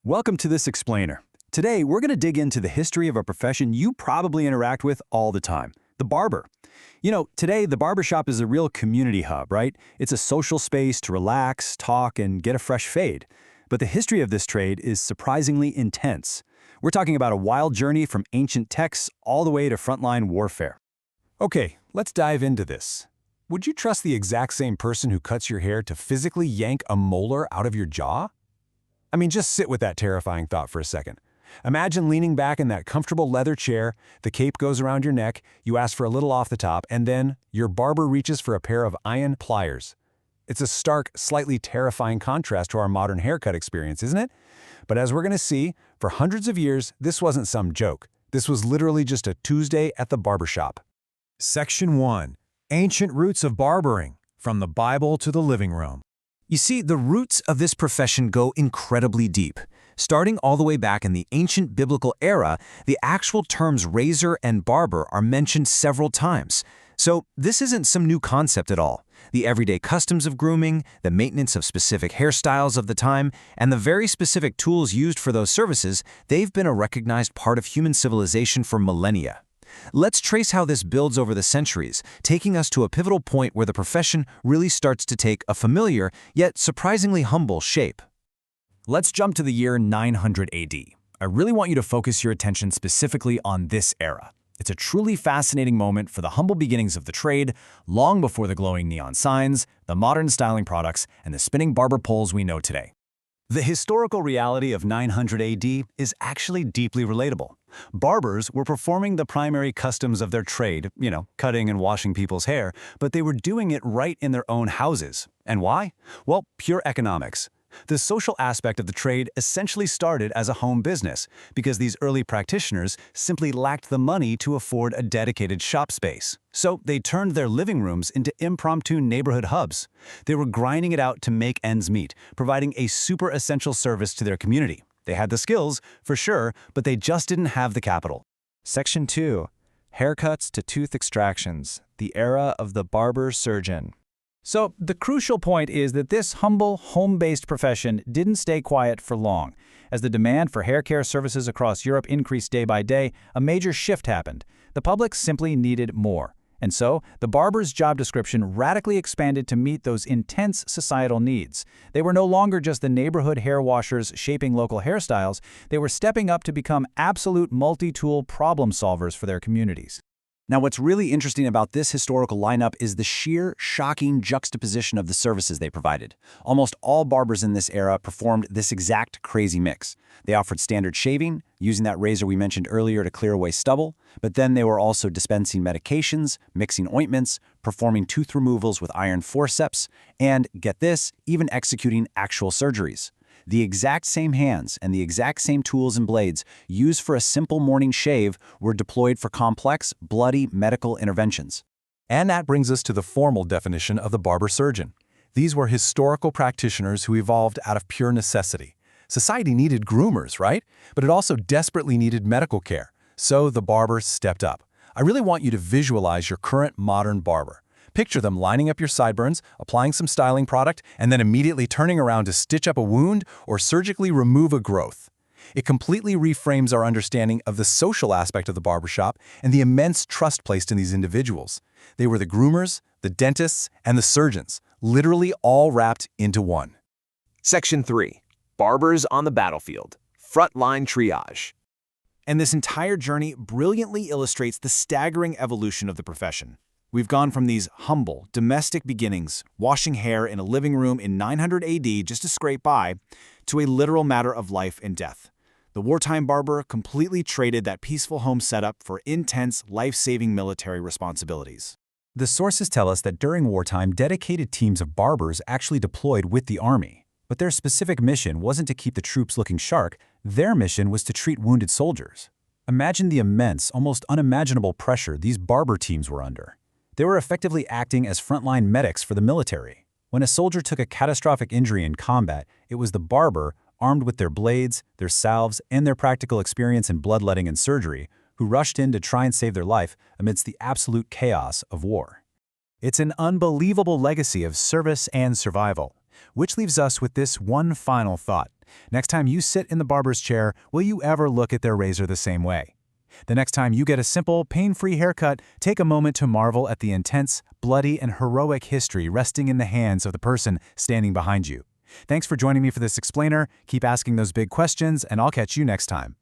Welcome to this explainer. Today, we're going to dig into the history of a profession you probably interact with all the time, the barber. Today, the barbershop is a real community hub, right? It's a social space to relax, talk, and get a fresh fade. But the history of this trade is surprisingly intense. We're talking about a wild journey from ancient texts all the way to frontline warfare. Okay, let's dive into this. Would you trust the exact same person who cuts your hair to physically yank a molar out of your jaw? I mean, just sit with that terrifying thought for a second. Imagine leaning back in that comfortable leather chair, the cape goes around your neck, you ask for a little off the top, and then your barber reaches for a pair of iron pliers. It's a stark, slightly terrifying contrast to our modern haircut experience, isn't it? But as we're going to see, for hundreds of years, this wasn't some joke. This was literally just a Tuesday at the barbershop. Section 1. Ancient Roots of Barbering, from the Bible to the living room. You see, the roots of this profession go incredibly deep. Starting all the way back in the ancient biblical era, the actual terms razor and barber are mentioned several times. So this isn't some new concept at all. The everyday customs of grooming, the maintenance of specific hairstyles of the time, and the very specific tools used for those services, they've been a recognized part of human civilization for millennia. Let's trace how this builds over the centuries, taking us to a pivotal point where the profession really starts to take a familiar, yet surprisingly humble shape. Let's jump to the year 900 AD. I really want you to focus your attention specifically on this era. It's a truly fascinating moment for the humble beginnings of the trade, long before the glowing neon signs, the modern styling products, and the spinning barber poles we know today. The historical reality of 900 AD is actually deeply relatable. Barbers were performing the primary customs of their trade, cutting and washing people's hair, but they were doing it right in their own houses. And why? Well, pure economics. The social aspect of the trade essentially started as a home business because these early practitioners simply lacked the money to afford a dedicated shop space. So they turned their living rooms into impromptu neighborhood hubs. They were grinding it out to make ends meet, providing a super essential service to their community. They had the skills, for sure, but they just didn't have the capital. Section 2. Haircuts to tooth extractions, the era of the barber surgeon. So the crucial point is that this humble, home-based profession didn't stay quiet for long. As the demand for hair care services across Europe increased day by day, a major shift happened. The public simply needed more. And so, the barber's job description radically expanded to meet those intense societal needs. They were no longer just the neighborhood hair washers shaping local hairstyles, they were stepping up to become absolute multi-tool problem solvers for their communities. Now, what's really interesting about this historical lineup is the sheer, shocking juxtaposition of the services they provided. Almost all barbers in this era performed this exact crazy mix. They offered standard shaving, using that razor we mentioned earlier to clear away stubble, but then they were also dispensing medications, mixing ointments, performing tooth removals with iron forceps, and, get this, even executing actual surgeries. The exact same hands and the exact same tools and blades used for a simple morning shave were deployed for complex, bloody medical interventions. And that brings us to the formal definition of the barber surgeon. These were historical practitioners who evolved out of pure necessity. Society needed groomers, right? But it also desperately needed medical care. So the barber stepped up. I really want you to visualize your current modern barber. Picture them lining up your sideburns, applying some styling product, and then immediately turning around to stitch up a wound or surgically remove a growth. It completely reframes our understanding of the social aspect of the barbershop and the immense trust placed in these individuals. They were the groomers, the dentists, and the surgeons, literally all wrapped into one. Section 3. Barbers on the battlefield. Frontline triage. And this entire journey brilliantly illustrates the staggering evolution of the profession. We've gone from these humble, domestic beginnings, washing hair in a living room in 900 AD just to scrape by, to a literal matter of life and death. The wartime barber completely traded that peaceful home setup for intense, life-saving military responsibilities. The sources tell us that during wartime, dedicated teams of barbers actually deployed with the army. But their specific mission wasn't to keep the troops looking sharp, their mission was to treat wounded soldiers. Imagine the immense, almost unimaginable pressure these barber teams were under. They were effectively acting as frontline medics for the military. When a soldier took a catastrophic injury in combat, it was the barber, armed with their blades, their salves, and their practical experience in bloodletting and surgery, who rushed in to try and save their life amidst the absolute chaos of war. It's an unbelievable legacy of service and survival, which leaves us with this one final thought. Next time you sit in the barber's chair, will you ever look at their razor the same way? The next time you get a simple, pain-free haircut, take a moment to marvel at the intense, bloody, and heroic history resting in the hands of the person standing behind you. Thanks for joining me for this explainer. Keep asking those big questions, and I'll catch you next time.